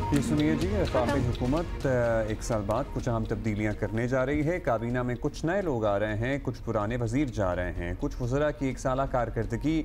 ये सुनिए जी, वफाकी हुकूमत एक साल बाद कुछ अहम तब्दीलियाँ करने जा रही है। काबीना में कुछ नए लोग आ रहे हैं, कुछ पुराने वजीर जा रहे हैं। कुछ वज़रा की एक साला कारकर्दगी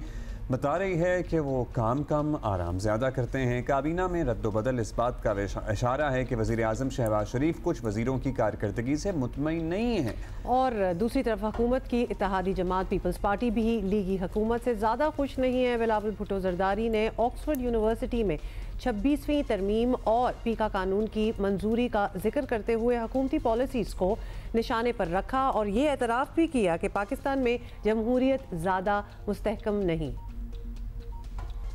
बता रही है कि वो काम कम आराम ज़्यादा करते हैं। काबीना में रद्दोबदल इस बात का इशारा है कि वज़ीर आज़म शहबाज शरीफ कुछ वज़ीरों की कारकर्दगी से मुतमईन नहीं है। और दूसरी तरफ हुकूमत की इत्तेहादी जमात पीपल्स पार्टी भी लीगी हुकूमत से ज़्यादा खुश नहीं है। बिलावल भुट्टो जरदारी ने ऑक्सफोर्ड यूनिवर्सिटी में 26वीं तरमीम और पीका कानून की मंजूरी का जिक्र करते हुए हुकूमती पॉलिसीज़ को निशाने पर रखा और ये एतराफ़ भी किया कि पाकिस्तान में जमहूरियत ज़्यादा मुस्तहकम नहीं।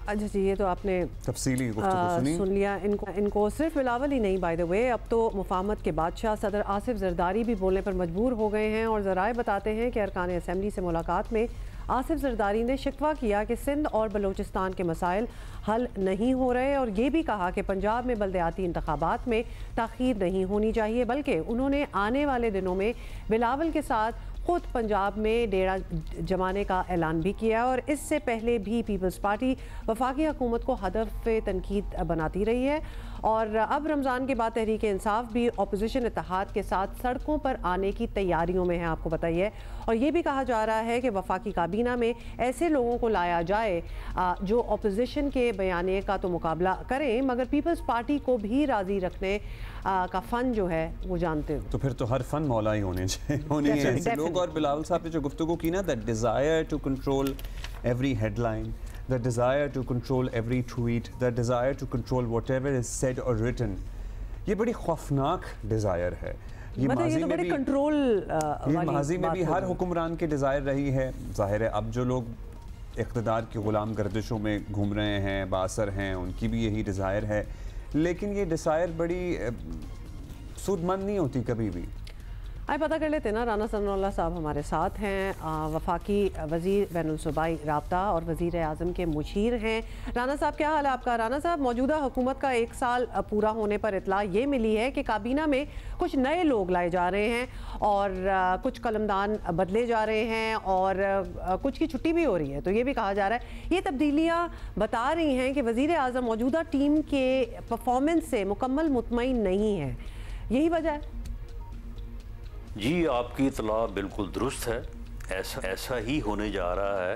अच्छा जी, ये तो आपने तफसीली सुन लिया। इनको सिर्फ बिलावल ही नहीं, बाय द वे, अब तो मुफाहमत के बादशाह सदर आसिफ जरदारी भी बोलने पर मजबूर हो गए हैं और ज़राए बताते हैं कि अरकान असम्बली से मुलाकात में आसिफ जरदारी ने शिकवा किया कि सिंध और बलूचिस्तान के मसाइल हल नहीं हो रहे और ये भी कहा कि पंजाब में बल्दियाती इंतखाबात में ताख़ीर नहीं होनी चाहिए, बल्कि उन्होंने आने वाले दिनों में बिलावल के साथ खुद पंजाब में डेरा जमाने का ऐलान भी किया और इससे पहले भी पीपल्स पार्टी वफाकी हुकूमत को हदफ तनकीद बनाती रही है। और अब रमज़ान के बाद तहरीक इंसाफ भी अपोजिशन इत्तेहाद के साथ सड़कों पर आने की तैयारियों में है, आपको बताइए। और ये भी कहा जा रहा है कि वफाकी काबीना में ऐसे लोगों को लाया जाए जो अपोजिशन के बयाने का तो मुकाबला करें मगर पीपल्स पार्टी को भी राज़ी रखने का फ़न जो है वो जानते हो। तो फिर तो हर फन मौला ही होने चाहिए लोग। और बिलावल साहब ने जो गुफ्तगू की ना, that desire to control every headline, the desire to control every tweet, the desire to control whatever is said or written, ये बड़ी खौफनाक डिज़ायर है। ये माजी में भी कंट्रोल, ये माजी में भी हर हुक्मरान के डिज़ायर रही है। जाहिर है अब जो लोग इक़्तिदार की ग़ुलाम गर्दिशों में घूम रहे हैं, बासर हैं, उनकी भी यही डिज़ायर है, लेकिन ये डिज़ायर बड़ी सूदमंद नहीं होती कभी भी। आइए पता कर लेते हैं ना, राना सनाउल्लाह साहब हमारे साथ हैं, वफाकी वज़ीर बैनुल सूबाई राब्ता और वज़ीर आज़म के मुशीर हैं। राना साहब, क्या हाल है आपका? राना साहब, मौजूदा हुकूमत का एक साल पूरा होने पर इतला ये मिली है कि काबीना में कुछ नए लोग लाए जा रहे हैं और कुछ कलमदान बदले जा रहे हैं और कुछ की छुट्टी भी हो रही है। तो ये भी कहा जा रहा है ये तब्दीलियाँ बता रही हैं कि वज़ीर आज़म मौजूदा टीम के परफॉर्मेंस से मुकम्मल मुतमईन नहीं है, यही वजह है? जी, आपकी इतला बिल्कुल दुरुस्त है, ऐसा ही होने जा रहा है।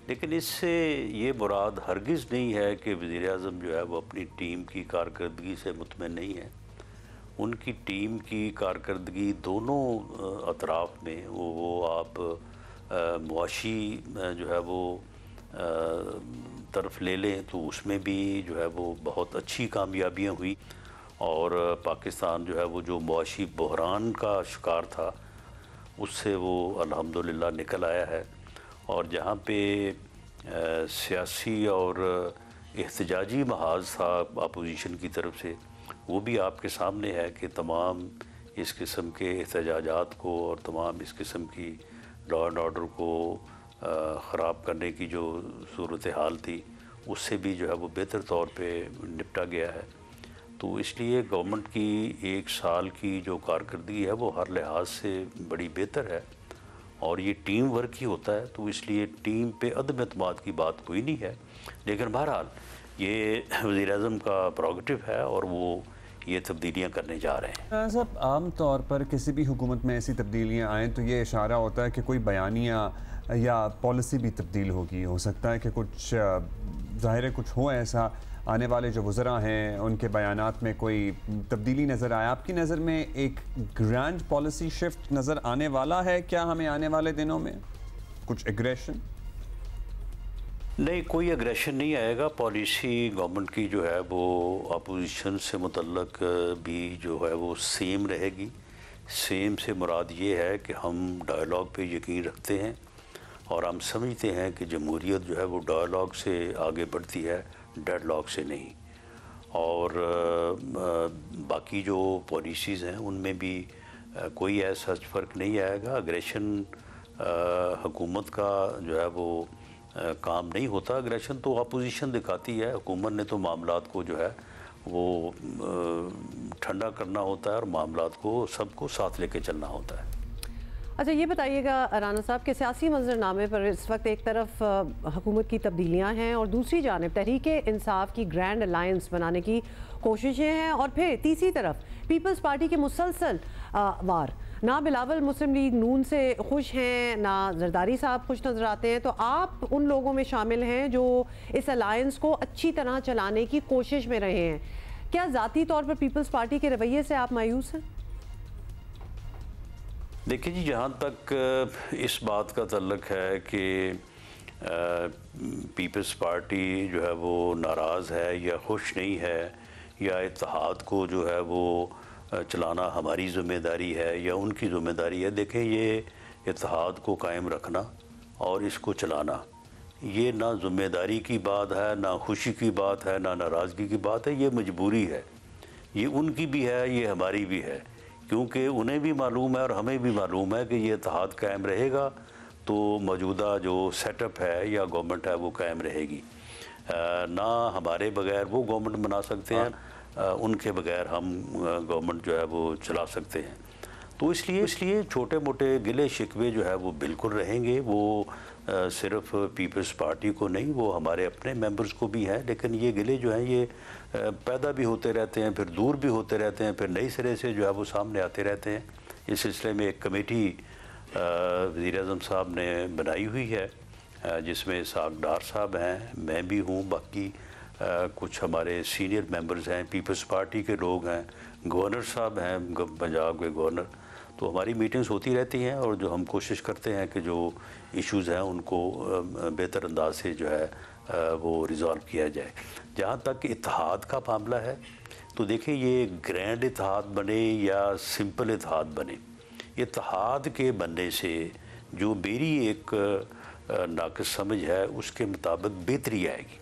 लेकिन इससे ये मुराद हरगिज़ नहीं है कि वज़ीर आज़म जो है वो अपनी टीम की कारकर्दगी से मुतमईन नहीं है। उनकी टीम की कारकर्दगी दोनों अतराफ़ में वो आप मुआशी जो है वो तरफ ले लें तो उसमें भी जो है वो बहुत अच्छी कामयाबियाँ हुई और पाकिस्तान जो है वो जो मुआशी बहरान का शिकार था उससे वो अल्हम्दुलिल्लाह निकल आया है। और जहाँ पे सियासी और एहतजाजी महाज था अपोजिशन की तरफ से, वो भी आपके सामने है कि तमाम इस किस्म के एहतजाजात को और तमाम इस किस्म की लॉ एंड ऑर्डर को ख़राब करने की जो सूरत हाल थी उससे भी जो है वो बेहतर तौर पे निपटा गया है। तो इसलिए गवर्नमेंट की एक साल की जो कारकर्दगी है वो हर लिहाज से बड़ी बेहतर है और ये टीम वर्क ही होता है, तो इसलिए टीम पे अदम एतमाद की बात कोई नहीं है। लेकिन बहरहाल ये वज़ीर आज़म का प्रोगेटिव है और वो ये तब्दीलियाँ करने जा रहे हैं। सब आम तौर पर किसी भी हुकूमत में ऐसी तब्दीलियाँ आएँ तो ये इशारा होता है कि कोई बयानिया या पॉलिसी भी तब्दील होगी। हो सकता है कि कुछ ज़ाहिर है कुछ हो ऐसा, आने वाले जो वज़रा हैं उनके बयानात में कोई तब्दीली नज़र आए। आपकी नज़र में एक ग्रैंड पॉलिसी शिफ्ट नज़र आने वाला है क्या हमें आने वाले दिनों में? कुछ एग्रेशन? नहीं, कोई एग्रेशन नहीं आएगा। पॉलिसी गवर्नमेंट की जो है वो अपोजिशन से मुतल्लक भी जो है वो सेम रहेगी। सेम से मुराद ये है कि हम डायलॉग पे यकीन रखते हैं और हम समझते हैं कि जमहूरियत जो है वो डायलॉग से आगे बढ़ती है, डेडलॉक से नहीं। और बाकी जो पॉलिसीज़ हैं उनमें भी कोई ऐसा फ़र्क नहीं आएगा। अग्रेशन हुकूमत का जो है वो काम नहीं होता। अग्रेशन तो अपोजिशन दिखाती है, हुकूमत ने तो मामलात को जो है वो ठंडा करना होता है और मामलात को सबको साथ लेके चलना होता है। अच्छा ये बताइएगा राना साहब के सियासी मंजरनामे पर इस वक्त एक तरफ हुकूमत की तब्दीलियां हैं और दूसरी जानिब तहरीक-ए-इंसाफ की ग्रैंड अलायंस बनाने की कोशिशें हैं, और फिर तीसरी तरफ पीपल्स पार्टी के मुसलसल वार, ना बिलावल मुस्लिम लीग नून से खुश हैं, ना जरदारी साहब खुश नज़र आते हैं। तो आप उन लोगों में शामिल हैं जो इस अलायंस को अच्छी तरह चलाने की कोशिश में रहे हैं। क्या ज़ाती तौर पर पीपल्स पार्टी के रवैये से आप मायूस हैं? देखिए जी, जहाँ तक इस बात का तल्लुक है कि पीपल्स पार्टी जो है वो नाराज़ है या खुश नहीं है, या इत्तेहाद को जो है वो चलाना हमारी ज़िम्मेदारी है या उनकी ज़िम्मेदारी है। देखें, ये इत्तेहाद को कायम रखना और इसको चलाना, ये ना ज़िम्मेदारी की बात है, ना खुशी की बात है, ना नाराज़गी की बात है, ये मजबूरी है। ये उनकी भी है, ये हमारी भी है, क्योंकि उन्हें भी मालूम है और हमें भी मालूम है कि ये इत्तेहाद कायम रहेगा तो मौजूदा जो सेटअप है या गवर्नमेंट है वो कायम रहेगी। ना हमारे बगैर वो गवर्नमेंट बना सकते हैं, उनके बगैर हम गवर्नमेंट जो है वो चला सकते हैं। तो इसलिए छोटे मोटे गिले शिकवे जो है वो बिल्कुल रहेंगे। वो सिर्फ पीपल्स पार्टी को नहीं, वो हमारे अपने मेंबर्स को भी हैं, लेकिन ये गिले जो हैं ये पैदा भी होते रहते हैं, फिर दूर भी होते रहते हैं, फिर नई सिरे से जो है वो सामने आते रहते हैं। इस सिलसिले में एक कमेटी वज़ीर-ए-आज़म साहब ने बनाई हुई है, जिसमें इसहाक डार साहब हैं, मैं भी हूँ, बाकी कुछ हमारे सीनियर मेंबर्स हैं, पीपल्स पार्टी के लोग हैं, गवर्नर साहब हैं, पंजाब के गवर्नर। तो हमारी मीटिंग्स होती रहती हैं और जो हम कोशिश करते हैं कि जो इश्यूज़ हैं उनको बेहतर अंदाज से जो है वो रिज़ॉल्व किया जाए। जहाँ तक इत्तेहाद का मामला है तो देखिए, ये ग्रैंड इत्तेहाद बने या सिंपल इत्तेहाद बने, इत्तेहाद के बनने से जो मेरी एक नाक़िस समझ है उसके मुताबिक बेहतरी आएगी।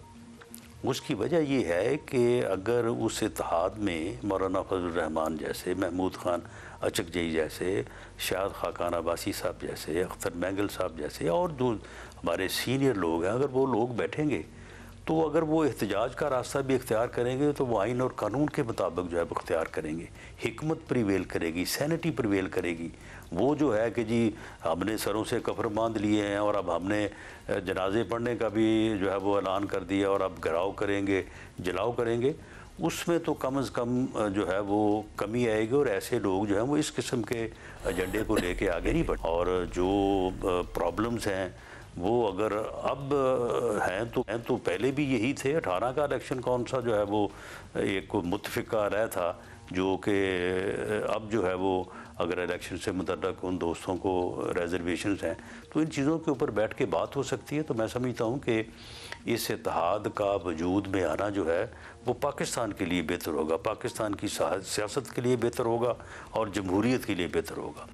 उसकी वजह ये है कि अगर उस इत्तेहाद में मौलाना फजल रहमान जैसे, महमूद ख़ान अचकजई जैसे, शायद खाकान अब्बासी साहब जैसे, अख्तर मैंगल साहब जैसे और जो हमारे सीनियर लोग हैं, अगर वो लोग बैठेंगे तो अगर वो एहतजाज का रास्ता भी इख्तियार करेंगे तो वो आइन और कानून के मुताबिक जो है वो इख्तियार करेंगे। हिकमत प्रिवेल करेगी, सैनिटी प्रिवेल करेगी। वो जो है कि जी हमने सरों से कफर बांध लिए हैं और अब हमने जनाजे पढ़ने का भी जो है वो ऐलान कर दिया और अब घराव करेंगे, जलाओ करेंगे, उसमें तो कम से कम जो है वो कमी आएगी और ऐसे लोग जो हैं वो इस किस्म के एजेंडे को लेके आगे नहीं बढ़। और जो प्रॉब्लम्स हैं वो अगर अब हैं तो पहले भी यही थे। 18 का इलेक्शन कौन सा जो है वो एक मुत्तफ़िका राय था, जो कि अब जो है वो अगर इलेक्शन से मुतल्लक उन दोस्तों को रिजर्वेशंस हैं तो इन चीज़ों के ऊपर बैठ के बात हो सकती है। तो मैं समझता हूँ कि इस इत्तेहाद का वजूद में आना जो है वो पाकिस्तान के लिए बेहतर होगा, पाकिस्तान की सियासत के लिए बेहतर होगा और जमहूरियत के लिए बेहतर होगा।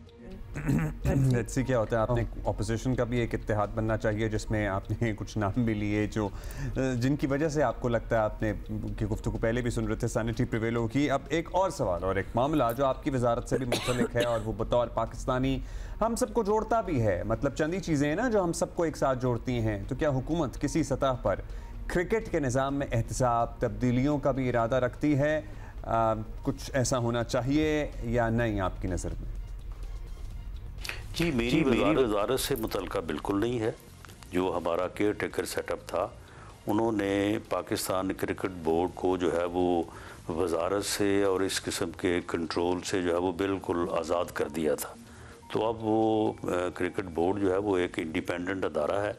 लेट्स सी क्या होता है। आपने ऑपोजिशन का भी एक इत्तेहाद बनना चाहिए जिसमें आपने कुछ नाम भी लिए जो जिनकी वजह से आपको लगता है, आपने की गुफ्तगू पहले भी सुन रहे थे, सैनिटी प्रिवेल होगी। अब एक और सवाल और एक मामला जो आपकी वजारत से भी मुतल्लिक है और वो बतौर पाकिस्तानी हम सबको जोड़ता भी है, मतलब चंद ही चीज़ें हैं ना जो हम सबको एक साथ जोड़ती हैं। तो क्या हुकूमत किसी सतह पर क्रिकेट के निज़ाम में एहतसाब तब्दीलियों का भी इरादा रखती है? कुछ ऐसा होना चाहिए या नहीं आपकी नज़र में? जी, मेरी वजारत से मुतल्लिका बिल्कुल नहीं है। जो हमारा केयर टेकर सेटअप था, उन्होंने पाकिस्तान क्रिकेट बोर्ड को जो है वो वजारत से और इस किस्म के कंट्रोल से जो है वो बिल्कुल आज़ाद कर दिया था। तो अब वो क्रिकेट बोर्ड जो है वो एक इंडिपेंडेंट अदारा है,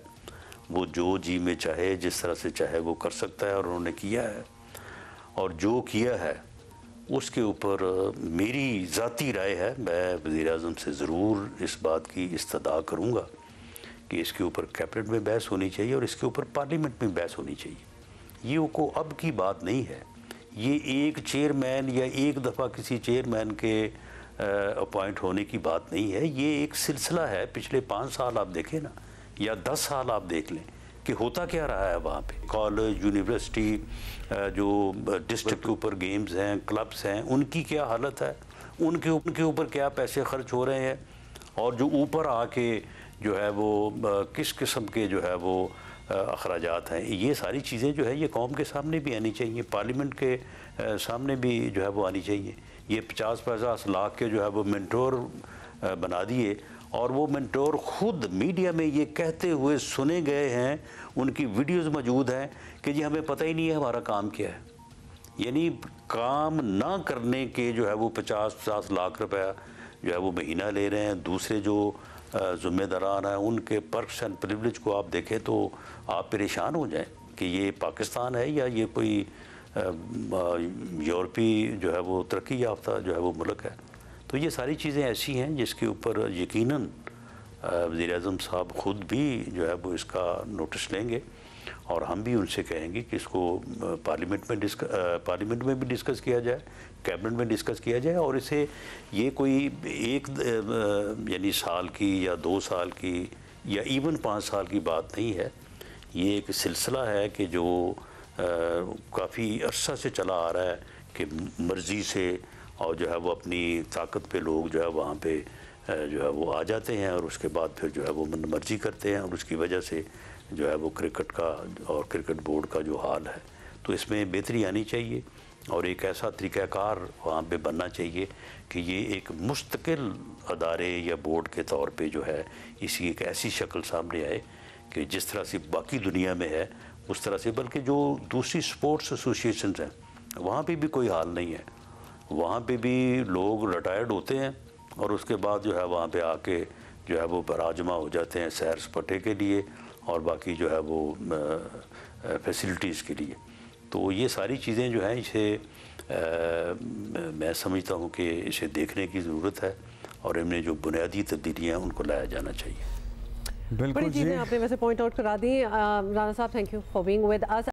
वो जो जी में चाहे जिस तरह से चाहे वो कर सकता है और उन्होंने किया है। और जो किया है उसके ऊपर मेरी ज़ाती राय है, मैं वज़ीर-ए-आज़म से ज़रूर इस बात की इस्तदा करूँगा कि इसके ऊपर कैबिनेट में बहस होनी चाहिए और इसके ऊपर पार्लियामेंट में बहस होनी चाहिए। ये को अब की बात नहीं है, ये एक चेयरमैन या एक दफ़ा किसी चेयरमैन के अपॉइंट होने की बात नहीं है। ये एक सिलसिला है। पिछले 5 साल आप देखें ना, या 10 साल आप देख लें कि होता क्या रहा है वहाँ पे। कॉलेज, यूनिवर्सिटी, जो डिस्ट्रिक्ट के ऊपर गेम्स हैं, क्लब्स हैं, उनकी क्या हालत है, उनके ऊपर क्या पैसे खर्च हो रहे हैं और जो ऊपर आके जो है वो किस किस्म के जो है वो अखराजात हैं। ये सारी चीज़ें जो है ये कौम के सामने भी आनी चाहिए, पार्लियामेंट के सामने भी जो है वो आनी चाहिए। ये 50-50 लाख के जो है वो मेंटोर बना दिए और वो मेंटोर खुद मीडिया में ये कहते हुए सुने गए हैं, उनकी वीडियोस मौजूद हैं कि जी हमें पता ही नहीं है हमारा काम क्या है। यानी काम ना करने के जो है वो 50-50 लाख रुपया जो है वो महीना ले रहे हैं। दूसरे जो ज़िम्मेदारान हैं उनके पर्क्स एंड प्रिविलेज को आप देखें तो आप परेशान हो जाएं कि ये पाकिस्तान है या ये कोई यूरोपी जो है वो तरक्की याफ्ता जो है वो मुल्क है। तो ये सारी चीज़ें ऐसी हैं जिसके ऊपर यकीनन वज़ीर-ए-आज़म साहब ख़ुद भी जो है वो इसका नोटिस लेंगे और हम भी उनसे कहेंगे कि इसको पार्लियामेंट में भी डिस्कस किया जाए, कैबिनेट में डिस्कस किया जाए और इसे ये कोई एक यानी साल की या 2 साल की या इवन 5 साल की बात नहीं है। ये एक सिलसिला है कि जो काफ़ी अरसा से चला आ रहा है कि मर्ज़ी से और जो है वो अपनी ताकत पे लोग जो है वहाँ पे जो है वो आ जाते हैं और उसके बाद फिर जो है वो मर्जी करते हैं और उसकी वजह से जो है वो क्रिकेट का और क्रिकेट बोर्ड का जो हाल है, तो इसमें बेहतरी आनी चाहिए और एक ऐसा तरीक़ाकार वहाँ पे बनना चाहिए कि ये एक मुस्तकिल अदारे या बोर्ड के तौर पे जो है इसकी एक ऐसी शक्ल सामने आए कि जिस तरह से बाकी दुनिया में है उस तरह से, बल्कि जो दूसरी स्पोर्ट्स एसोसिएशंस हैं वहाँ पे भी कोई हाल नहीं है। वहाँ पे भी लोग रिटायर्ड होते हैं और उसके बाद जो है वहाँ पे आके जो है वो बराजमा हो जाते हैं सैर सपाटे के लिए और बाकी जो है वो फैसिलिटीज़ के लिए। तो ये सारी चीज़ें जो हैं इसे मैं समझता हूँ कि इसे देखने की ज़रूरत है और इनमें जो बुनियादी तब्दीलियाँ उनको लाया जाना चाहिए। बड़ी चीज़ें आपने वैसे पॉइंट आउट करा दी। राना साहब, thank you for being with us.